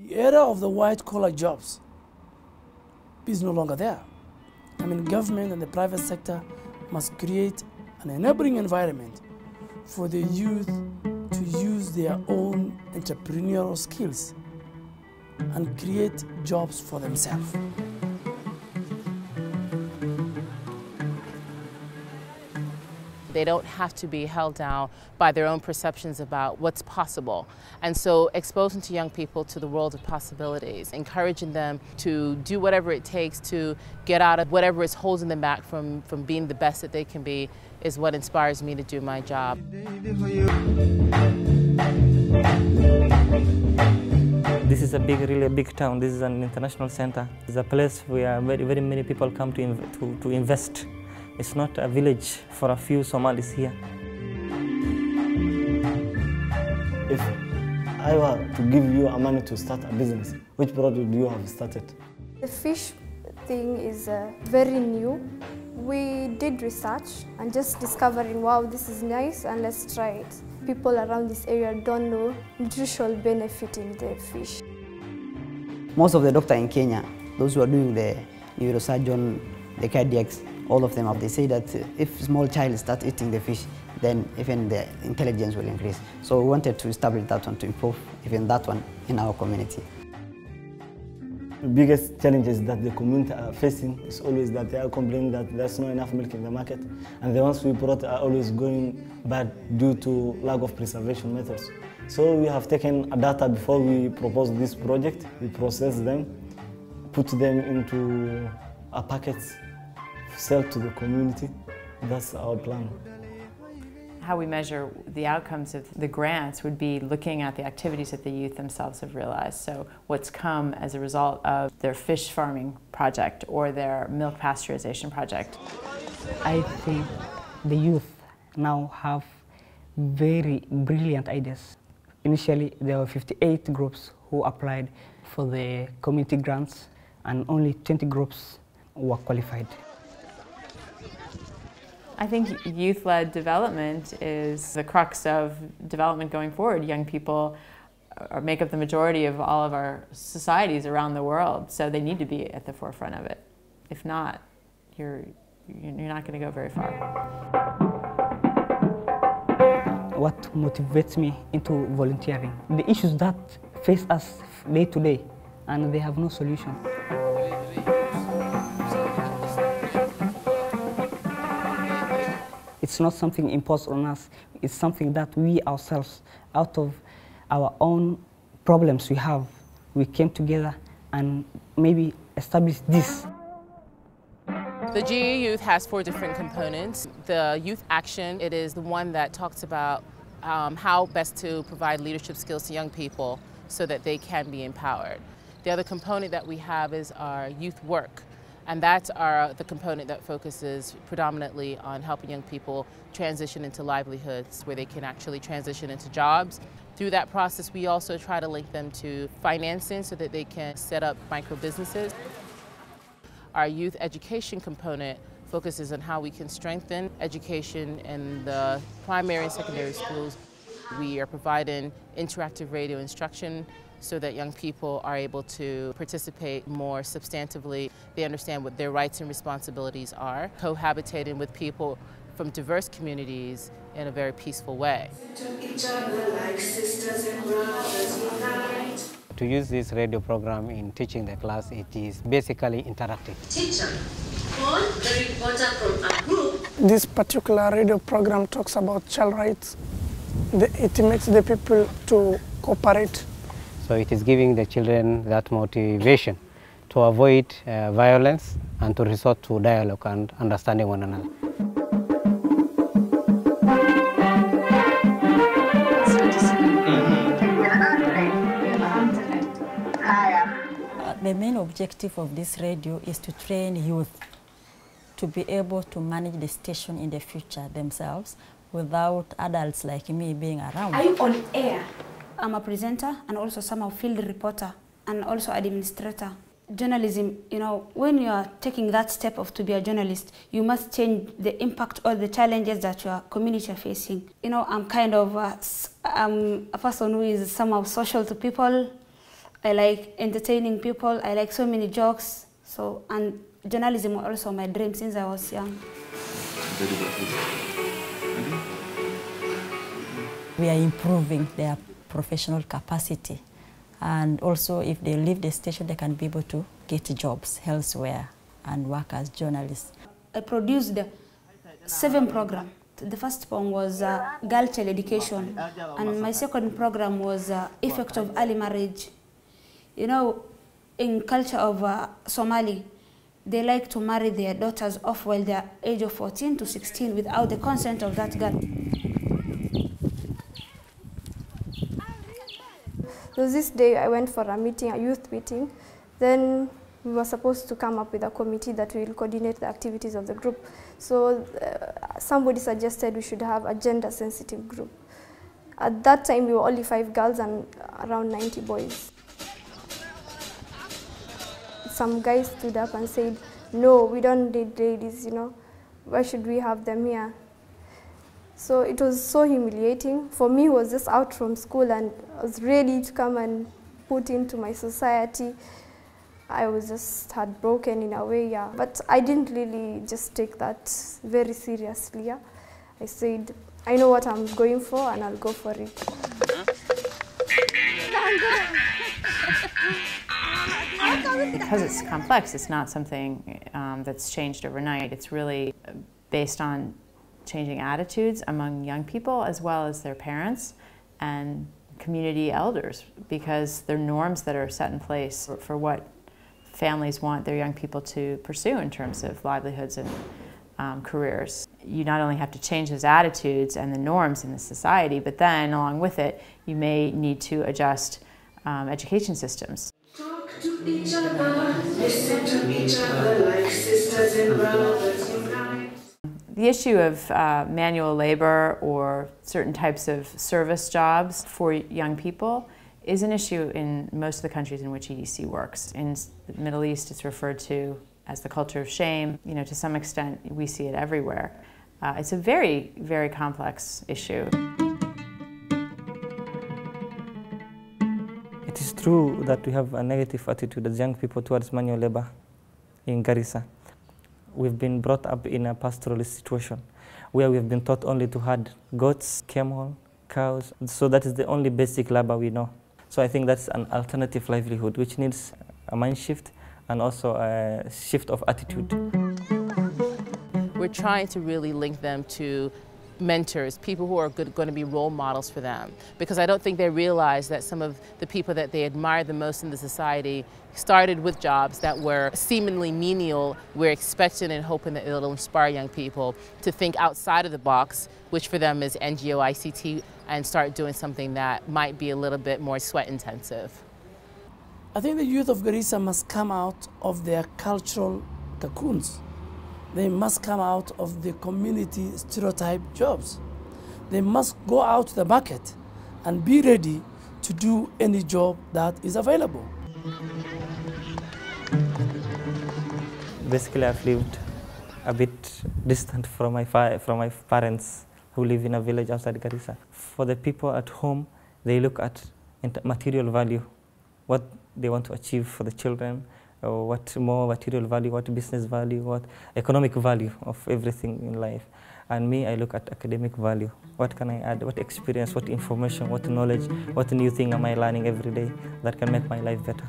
The era of the white-collar jobs is no longer there. I mean, government and the private sector must create an enabling environment for the youth to use their own entrepreneurial skills and create jobs for themselves. They don't have to be held down by their own perceptions about what's possible. And so exposing to young people to the world of possibilities, encouraging them to do whatever it takes to get out of whatever is holding them back from being the best that they can be is what inspires me to do my job. This is a really big town. This is an international center. It's a place where very many people come to invest. It's not a village for a few Somalis here. If I were to give you money to start a business, which product do you have started? The fish thing is very new. We did research and just discovering, wow, this is nice and let's try it. People around this area don't know nutritional benefit in the fish. Most of the doctors in Kenya, those who are doing the neurosurgeon, the cardiacs, all of them, they say that if a small child starts eating the fish, then even the intelligence will increase. So we wanted to establish that one to improve even that one in our community. The biggest challenges that the community are facing is always that they are complaining that there's not enough milk in the market, and the ones we brought are always going bad due to lack of preservation methods. So we have taken a data before we proposed this project. We process them, put them into a packets, sell to the community. That's our plan. How we measure the outcomes of the grants would be looking at the activities that the youth themselves have realized. So what's come as a result of their fish farming project or their milk pasteurization project. I think the youth now have very brilliant ideas. Initially, there were 58 groups who applied for the community grants, and only 20 groups were qualified. I think youth-led development is the crux of development going forward. Young people make up the majority of all of our societies around the world, so they need to be at the forefront of it. If not, you're not going to go very far. What motivates me into volunteering? The issues that face us day to day, and they have no solution. It's not something imposed on us. It's something that we ourselves, out of our own problems we came together and maybe established this. The GE Youth has 4 different components. The Youth Action, it is the one that talks about how best to provide leadership skills to young people so that they can be empowered. The other component that we have is our Youth Work. And that's the component that focuses predominantly on helping young people transition into livelihoods where they can actually transition into jobs. Through that process, we also try to link them to financing so that they can set up micro businesses. Our youth education component focuses on how we can strengthen education in the primary and secondary schools. We are providing interactive radio instruction so that young people are able to participate more substantively. They understand what their rights and responsibilities are, cohabitating with people from diverse communities in a very peaceful way. To use this radio program in teaching the class, it is basically interactive. Teacher, call the reporter from a group. This particular radio program talks about child rights. It makes the people to cooperate. So it is giving the children that motivation to avoid violence and to resort to dialogue and understanding one another. The main objective of this radio is to train youth to be able to manage the station in the future themselves without adults like me being around. Are you on air? I'm a presenter and also somehow field reporter and also administrator. Journalism, you know, when you are taking that step of to be a journalist, you must change the impact or the challenges that your community are facing. You know, I'm kind of a person who is somehow social to people. I like entertaining people. I like so many jokes. So, and journalism was also my dream since I was young. We are improving their professional capacity. And also, if they leave the station, they can be able to get jobs elsewhere and work as journalists. I produced 7 programs. The first one was girl child education, and my second program was effect of early marriage. You know, in culture of Somali, they like to marry their daughters off while they are age of 14 to 16 without the consent of that girl. So this day I went for a meeting, a youth meeting. Then we were supposed to come up with a committee that will coordinate the activities of the group. So somebody suggested we should have a gender-sensitive group. At that time, we were only 5 girls and around 90 boys. Some guys stood up and said, no, we don't need ladies, you know. Why should we have them here? So it was so humiliating. For me, I was just out from school and I was ready to come and put into my society. I was just heartbroken in a way, yeah. But I didn't really just take that very seriously, yeah. I said, I know what I'm going for and I'll go for it. Because it's complex, it's not something that's changed overnight. It's really based on changing attitudes among young people as well as their parents and community elders, because there are norms that are set in place for what families want their young people to pursue in terms of livelihoods and careers. You not only have to change those attitudes and the norms in the society, but then along with it, you may need to adjust education systems. Talk to each other, listen to each other like sisters and brothers unite. The issue of manual labor or certain types of service jobs for young people is an issue in most of the countries in which EDC works. In the Middle East, it's referred to as the culture of shame. You know, to some extent, we see it everywhere. It's a very, very complex issue. It is true that we have a negative attitude as young people towards manual labor in Garissa. We've been brought up in a pastoralist situation where we've been taught only to herd goats, camel, cows. So that is the only basic labor we know. So I think that's an alternative livelihood which needs a mind shift and also a shift of attitude. We're trying to really link them to mentors, people who are going to be role models for them. Because I don't think they realize that some of the people that they admire the most in the society started with jobs that were seemingly menial. We're expecting and hoping that it'll inspire young people to think outside of the box, which for them is NGO, ICT, and start doing something that might be a little bit more sweat intensive. I think the youth of Garissa must come out of their cultural cocoons. They must come out of the community stereotype jobs. They must go out to the market and be ready to do any job that is available. Basically, I've lived a bit distant from my parents who live in a village outside Garissa. For the people at home, they look at material value, what they want to achieve for the children, or what more material value, what business value, what economic value of everything in life. And me, I look at academic value. What can I add? What experience, what information, what knowledge, what new thing am I learning every day that can make my life better?